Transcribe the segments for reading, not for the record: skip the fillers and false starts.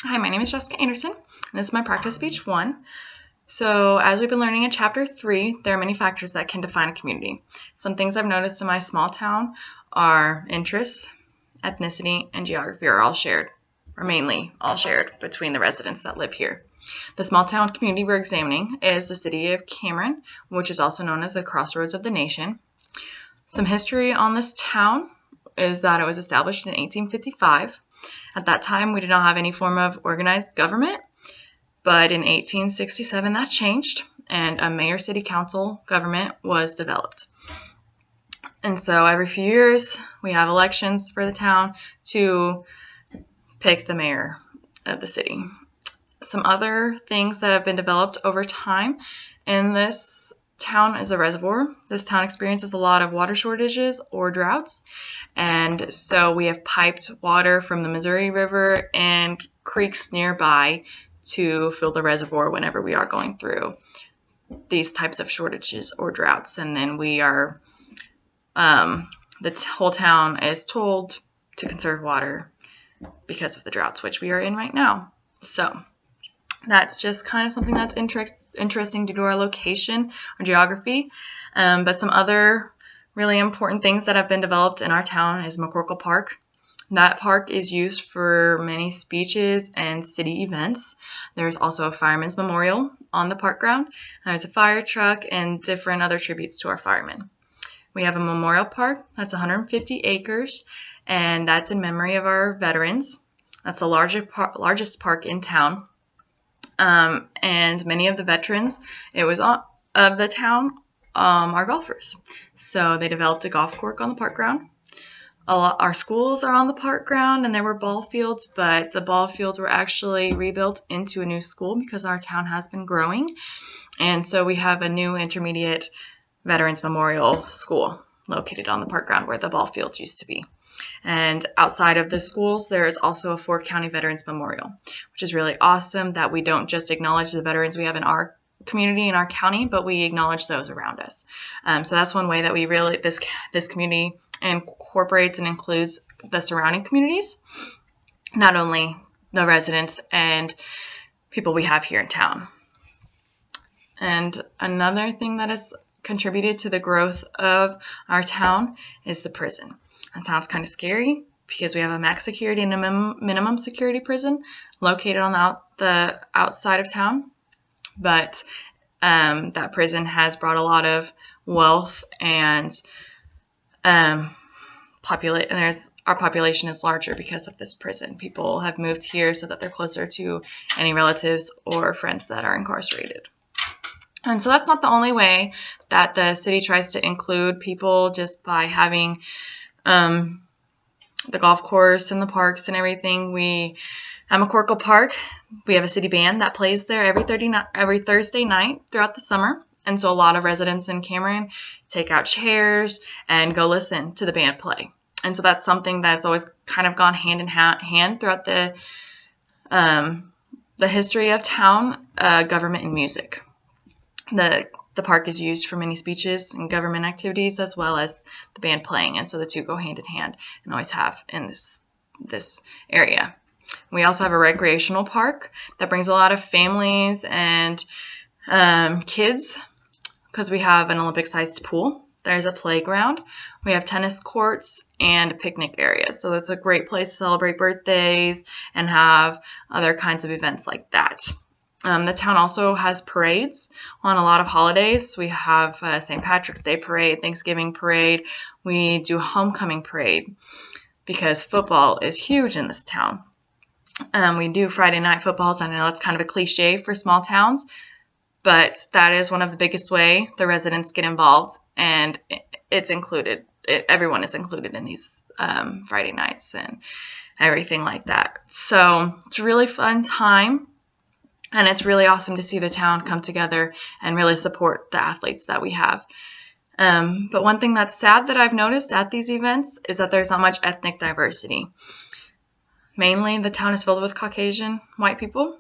Hi, my name is Jessica Anderson, and this is my practice speech 1. So, as we've been learning in chapter 3, there are many factors that can define a community. Some things I've noticed in my small town are interests, ethnicity, and geography are all shared, or mainly all shared between the residents that live here. The small town community we're examining is the city of Cameron, which is also known as the crossroads of the nation. Some history on this town is that it was established in 1855. At that time, we did not have any form of organized government, but in 1867 that changed, and a mayor-city council government was developed. And so every few years, we have elections for the town to pick the mayor of the city. Some other things that have been developed over time in this town is a reservoir. This town experiences a lot of water shortages or droughts, and so we have piped water from the Missouri River and creeks nearby to fill the reservoir whenever we are going through these types of shortages or droughts. And then we are, the whole town is told to conserve water because of the droughts, which we are in right now. So that's just kind of something that's interesting due to our location, our geography. But some other really important things that have been developed in our town is McCorkle Park. That park is used for many speeches and city events. There's also a fireman's memorial on the park ground. There's a fire truck and different other tributes to our firemen. We have a memorial park that's 150 acres, and that's in memory of our veterans. That's the largest park in town. And many of the veterans of the town are golfers. So they developed a golf course on the park ground. Our schools are on the park ground, and there were ball fields, but the ball fields were actually rebuilt into a new school because our town has been growing. And so we have a new intermediate Veterans Memorial School located on the park ground where the ball fields used to be. And outside of the schools, there is also a Ford County Veterans Memorial, which is really awesome that we don't just acknowledge the veterans we have in our community, in our county, but we acknowledge those around us. So that's one way that we really, this community incorporates and includes the surrounding communities, not only the residents and people we have here in town. And another thing that has contributed to the growth of our town is the prison. That sounds kind of scary because we have a max security and a minimum security prison located on the outside of town. But that prison has brought a lot of wealth, and our population is larger because of this prison. People have moved here so that they're closer to any relatives or friends that are incarcerated. And so that's not the only way that the city tries to include people, just by having the golf course and the parks and everything. At McCorkle Park, we have a city band that plays there every Thursday night throughout the summer. And so a lot of residents in Cameron take out chairs and go listen to the band play. And so that's something that's always kind of gone hand in hand throughout the history of town, government and music. The park is used for many speeches and government activities, as well as the band playing, and so the two go hand in hand and always have in this area. We also have a recreational park that brings a lot of families and kids, because we have an Olympic-sized pool. There's a playground. We have tennis courts and a picnic area. So it's a great place to celebrate birthdays and have other kinds of events like that. The town also has parades on a lot of holidays. We have St. Patrick's Day parade, Thanksgiving parade. We do homecoming parade because football is huge in this town. We do Friday night footballs. I know it's kind of a cliche for small towns, but that is one of the biggest way the residents get involved, and it's included. Everyone is included in these Friday nights and everything like that. So it's a really fun time. And it's really awesome to see the town come together and really support the athletes that we have. But one thing that's sad that I've noticed at these events is that there's not much ethnic diversity. Mainly, the town is filled with Caucasian white people.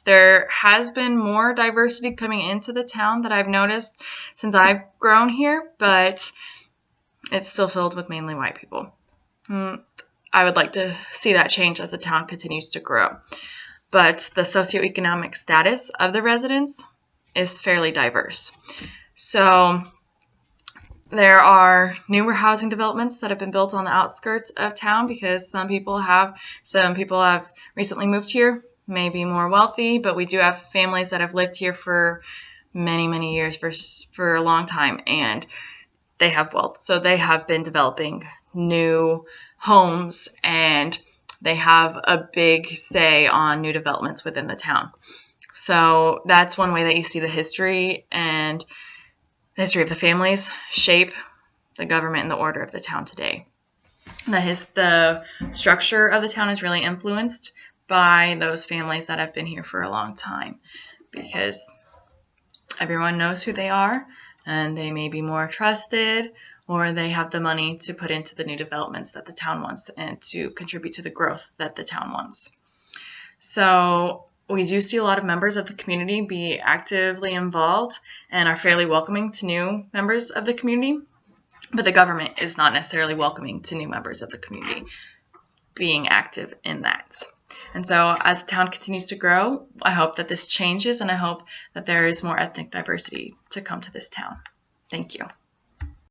There has been more diversity coming into the town that I've noticed since I've grown here, but it's still filled with mainly white people. I would like to see that change as the town continues to grow. but the socioeconomic status of the residents is fairly diverse. So there are newer housing developments that have been built on the outskirts of town because some people have recently moved here, maybe more wealthy, but we do have families that have lived here for many years, for a long time, and they have wealth. So they have been developing new homes, and they have a big say on new developments within the town. So that's one way that you see the history and the history of the families shape the government and the order of the town today. The structure of the town is really influenced by those families that have been here for a long time, because everyone knows who they are, and they may be more trusted, or they have the money to put into the new developments that the town wants and to contribute to the growth that the town wants. So we do see a lot of members of the community be actively involved and are fairly welcoming to new members of the community, but the government is not necessarily welcoming to new members of the community being active in that. And so as the town continues to grow, I hope that this changes, and I hope that there is more ethnic diversity to come to this town. Thank you.